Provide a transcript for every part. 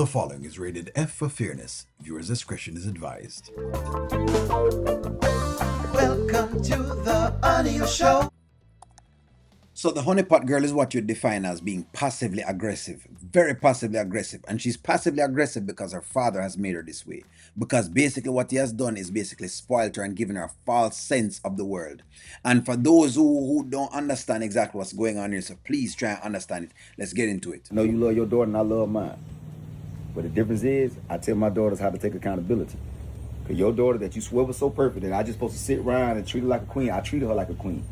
The following is rated F for fairness. Viewers' discretion is advised. Welcome to the audio show. So the honeypot girl is what you define as being passively aggressive, very passively aggressive. And she's passively aggressive because her father has made her this way. Because basically what he has done is basically spoiled her and given her a false sense of the world. And for those who don't understand exactly what's going on here, so please try and understand it. Let's get into it. I know you love your daughter and I love mine. But the difference is, I tell my daughters how to take accountability. Because your daughter that you swear was so perfect that I just supposed to sit around and treat her like a queen, I treated her like a queen.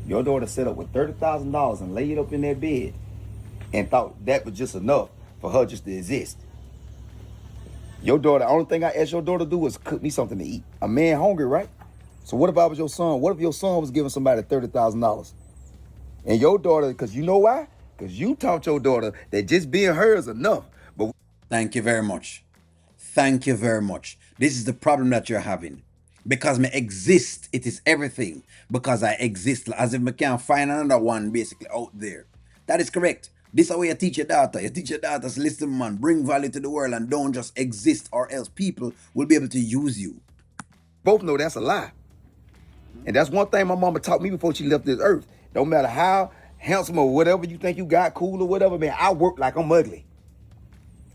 Your daughter set up with $30,000 and laid up in that bed and thought that was just enough for her just to exist. Your daughter, the only thing I asked your daughter to do was cook me something to eat. A man hungry, right? So what if I was your son? What if your son was giving somebody $30,000? And your daughter, because you know why? Because you taught your daughter that just being her is enough. But Thank you very much. Thank you very much. This is the problem that you're having. Because me exist, it is everything. Because I exist, as if me can't find another one basically out there. That is correct. This is how you teach your daughter. You teach your daughters, listen man, bring value to the world and don't just exist or else people will be able to use you. both know that's a lie. And that's one thing my mama taught me before she left this earth. Don't matter how handsome or whatever you think you got, cool or whatever, man, I work like I'm ugly.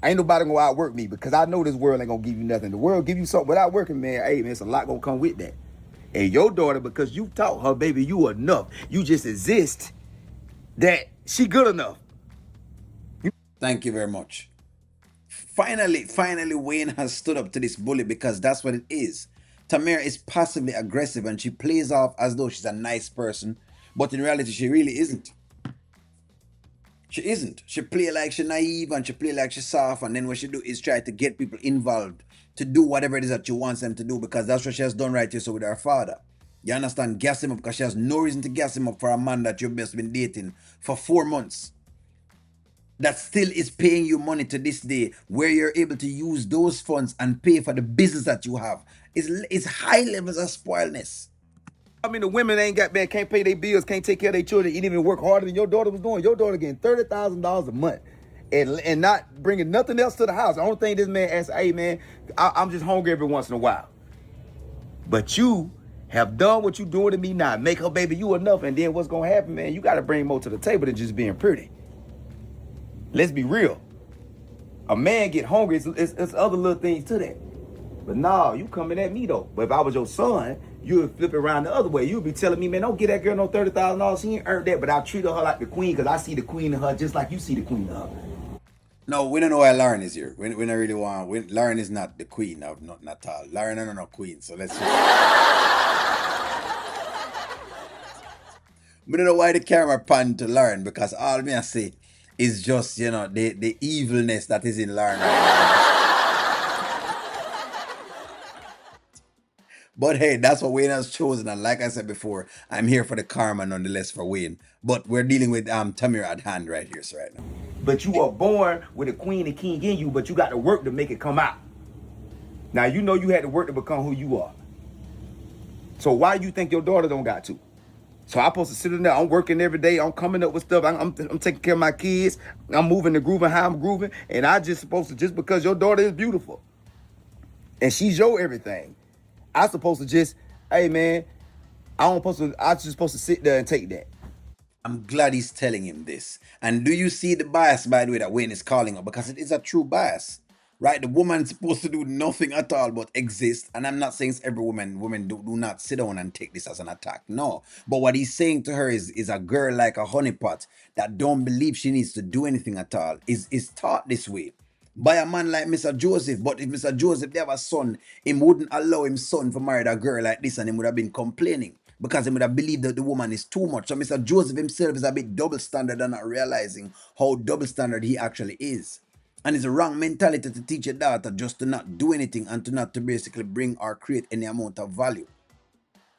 Ain't nobody gonna outwork me because I know this world ain't gonna give you nothing. The world give you something without working, man. Hey, man, it's a lot gonna come with that. And your daughter, because you taught her, baby, you enough. You just exist. That she good enough. Thank you very much. Finally, Wayne has stood up to this bully because that's what it is. Tamara is passively aggressive and she plays off as though she's a nice person, but in reality, she really isn't. She isn't. She play like she's naive and she play like she's soft, and then what she do is try to get people involved to do whatever it is that she wants them to do because that's what she has done right here so with her father. You understand? Gas him up because she has no reason to gas him up for a man that you've just been dating for 4 months. That still is paying you money to this day, where you're able to use those funds and pay for the business that you have. It's high levels of spoiledness. I mean, the women ain't got bad, can't pay their bills, can't take care of their children, didn't even work harder than your daughter was doing. Your daughter getting $30,000 a month and not bringing nothing else to the house. The only thing this man asks, hey, man, I'm just hungry every once in a while. But you have done what you doing to me now. Make her baby you enough, and then what's going to happen, man? You got to bring more to the table than just being pretty. Let's be real. A man get hungry, it's other little things to that. But nah, you coming at me though. But if I was your son, you would flip it around the other way. You would be telling me, man, don't get that girl no $30,000. She ain't earned that, but I treat her like the queen because I see the queen in her just like you see the queen in her. No, we don't know why Lauren is here. We don't really want. Lauren is not the queen of not Natal. Lauren is not queen. So let's just. We don't know why the camera pan to Lauren because all me I say is just the evilness that is in Lauren right now. But hey, that's what Wayne has chosen, and like I said before, I'm here for the karma nonetheless for Wayne. But we're dealing with Tamir at hand right here, so right now. But you are born with a queen and king in you, but you got to work to make it come out. Now you know you had to work to become who you are. So why you think your daughter don't got to? So I'm supposed to sit in there, I'm working every day, I'm coming up with stuff, I'm taking care of my kids, I'm moving the grooving how I'm grooving, and I just supposed to, just because your daughter is beautiful and she's your everything, I supposed to just, hey man, I just supposed to sit there and take that. I'm glad he's telling him this. And do you see the bias, by the way, that Wayne is calling her? Because it is a true bias. Right? The woman's supposed to do nothing at all but exist. And I'm not saying it's every woman. Women do not sit down and take this as an attack. No. But what he's saying to her is a girl like a honeypot that don't believe she needs to do anything at all is taught this way by a man like Mr. Joseph. But if Mr. Joseph they have a son, he wouldn't allow his son to marry a girl like this, and he would have been complaining because he would have believed that the woman is too much. So Mr. Joseph himself is a bit double standard and not realizing how double standard he actually is. And it's a wrong mentality to teach your daughter just to not do anything and to not to basically bring or create any amount of value.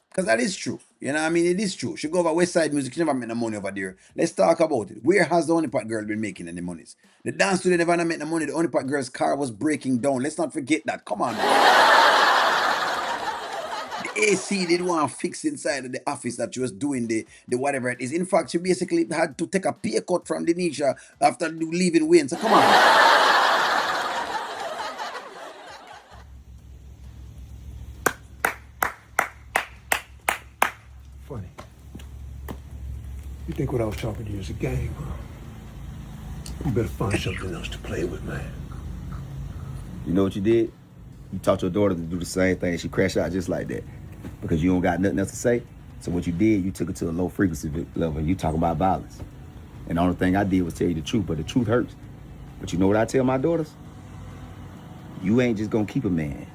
Because that is true. You know what I mean? It is true. She go over West Side Music, she never made no money over there. Let's talk about it. Where has the Honeypot girl been making any monies? The dance studio never made no money. The Honeypot girl's car was breaking down. Let's not forget that. Come on. The AC didn't want to fix inside of the office that she was doing the whatever it is. In fact, she basically had to take a pay cut from Denisha after leaving Wayne. So come on. You think what I was talking to you is a game, huh? You better find something else to play with, man. You know what you did? You taught your daughter to do the same thing. She crashed out just like that because you don't got nothing else to say. So what you did, you took it to a low frequency level, and you talking about violence. And the only thing I did was tell you the truth, but the truth hurts. But you know what I tell my daughters? You ain't just gonna keep a man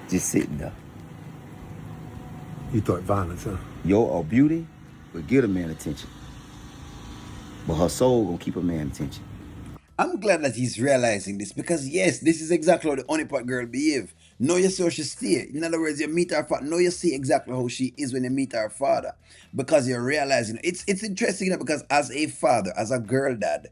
just sitting there. You thought violence, huh? Your beauty will get a man attention, but her soul gonna keep a man attention. I'm glad that he's realizing this because yes, this is exactly how the honeypot girl behave. Know your social state. In other words, you meet her father. Know you see exactly how she is when you meet her father, because you're realizing it's interesting, you know, because as a father, as a girl dad,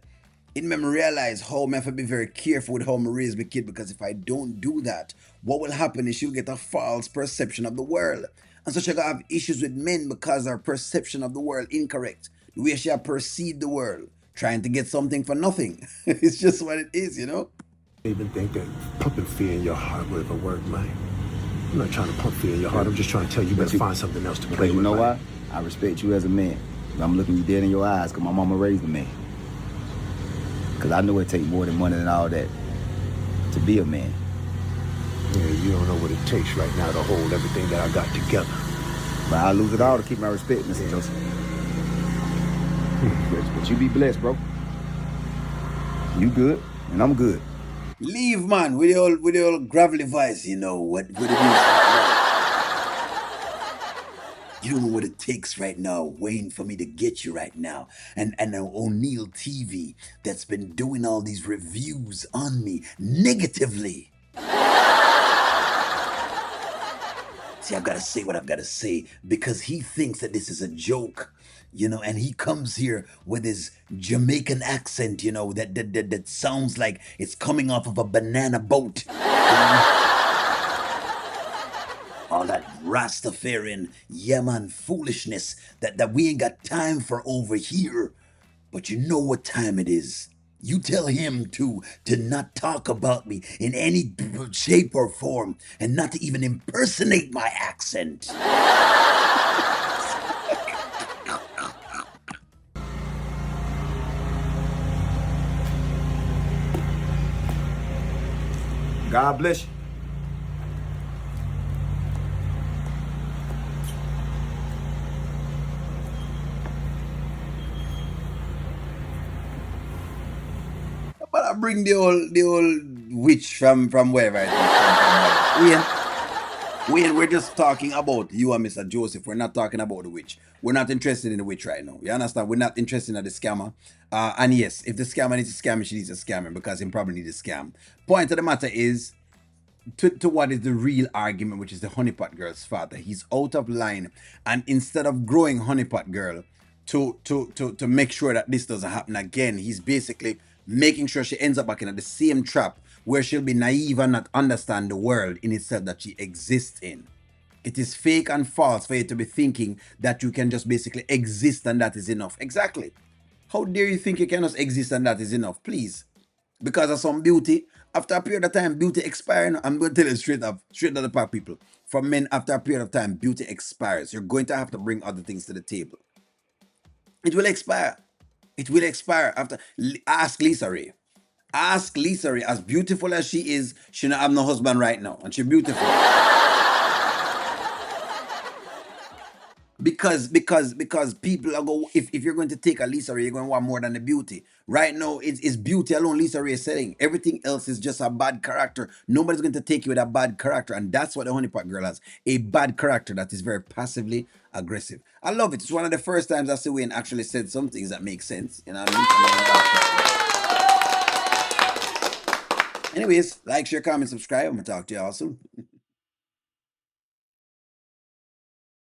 it made me realize how I have to be very careful with how I raise my kid, because if I don't do that, what will happen is she'll get a false perception of the world. And so she'll have issues with men because her perception of the world incorrect. The way she have perceived the world, trying to get something for nothing. It's just what it is, you know? I even think that pumping fear in your heart would ever work, man. I'm not trying to pump fear in your heart. I'm just trying to tell you, better find something else to play with. You know man. why? I respect you as a man. I'm looking you dead in your eyes because my mama raised a man. Because I know it takes more than money and all that to be a man. Yeah, you don't know what it takes right now to hold everything that I got together. But I lose it all to keep my respect, Mr. Joseph. But you be blessed, bro. You good, and I'm good. Leave, man, with the old gravelly voice, you know what it is. You don't know what it takes right now, Wayne, for me to get you right now. And O'Neill TV that's been doing all these reviews on me negatively. See, I've got to say what I've got to say because he thinks that this is a joke, you know, and he comes here with his Jamaican accent, you know, that sounds like it's coming off of a banana boat. You know? All that Rastafarian, yeah man, foolishness that we ain't got time for over here. But you know what time it is. You tell him to not talk about me in any shape or form, and not to even impersonate my accent. God bless you. But I bring the old witch from wherever it is from. Wayne, we're just talking about you and Mr. Joseph. We're not talking about the witch. We're not interested in the witch right now. You understand? We're not interested in the scammer. And yes, if the scammer needs to scam him, she needs to scam him because he probably needs to scam. Point of the matter is, to what is the real argument, which is the honeypot girl's father. He's out of line, and instead of growing honeypot girl to make sure that this doesn't happen again, he's basically making sure she ends up back in the same trap where she'll be naive and not understand the world in itself that she exists in. It is fake and false for you to be thinking that you can just basically exist and that is enough. Exactly. How dare you think you can just exist and that is enough? Please. Because of some beauty, after a period of time, beauty expires. I'm going to tell you straight up, straight to the park, people. For men, after a period of time, beauty expires. You're going to have to bring other things to the table. It will expire. It will expire after. Ask Lisa Ray. Ask Lisa Ray. As beautiful as she is, she not have no husband right now, and she's beautiful. Because people are go, if you're going to take a Lisa Ray, you're going to want more than the beauty. Right now, it's beauty alone Lisa Ray is selling. Everything else is just a bad character. Nobody's going to take you with a bad character, and that's what the honeypot girl has. A bad character that is very passively aggressive. I love it. It's one of the first times I see Wayne actually said some things that make sense. You know what I mean? Anyways, like, share, comment, subscribe. I'm gonna talk to y'all soon.